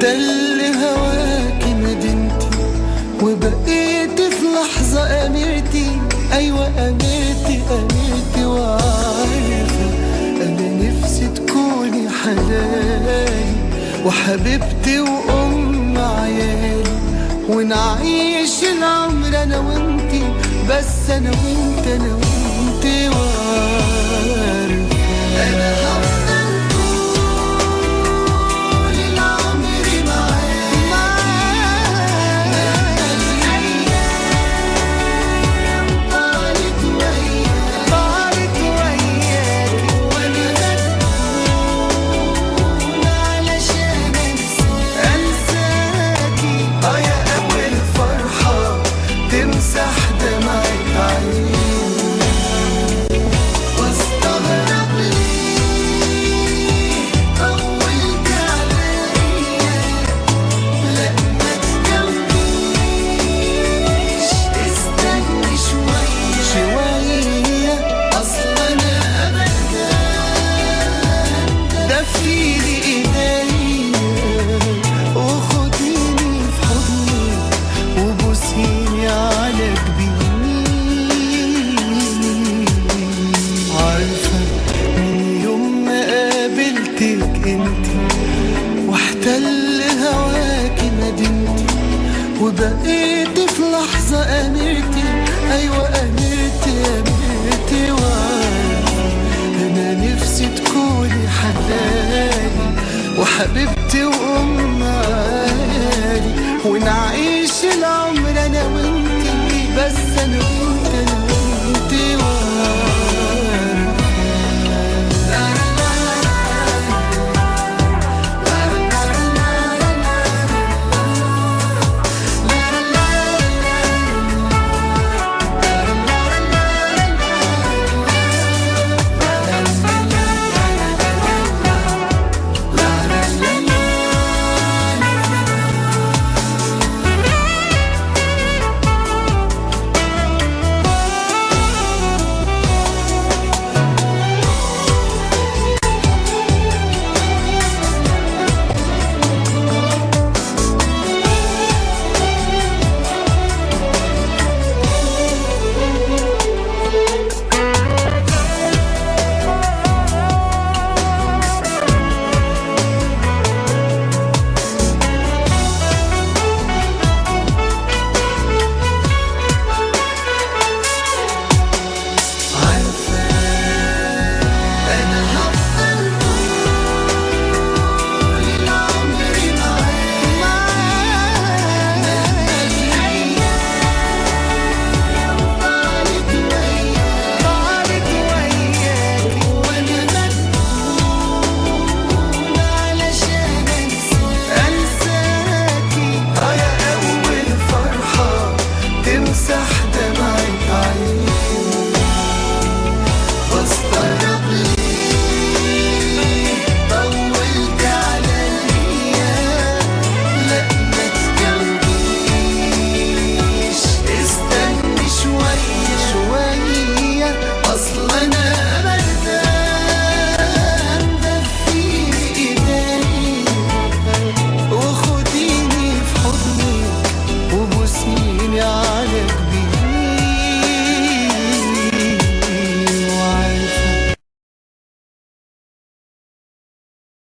واحتل هواكي مدينتي، وبقيت في لحظة أميرتي. أيوة أميرتي أميرتي، وعارفة أنا نفسي تكوني حلالي وحبيبتي وأم عيالي، ونعيش العمر أنا وإنتي، بس أنا وإنت أنا وإنتي، وعارفة أنا هفضل طول العمر معاك. مهما الأيام طالت وياك وأنا مسؤول علشان أنساكي. يا أول فرحة تمسح دمعة عيني، واستغرب ليه طولت عليا. لا ما تجاوبنيش، استني شوية أصل أنا أبدا ده في إيديا، وخديني في حضني وبوسيني على جبيني. عارفة من يوم ما قابلتك انتي، واحتل هواكي مدينتي، وبقيت في لحظة أميرتي. أيوة أميرتي أميرتي، وعارفة أنا نفسي تكوني حلالي وحبيبتي وأمي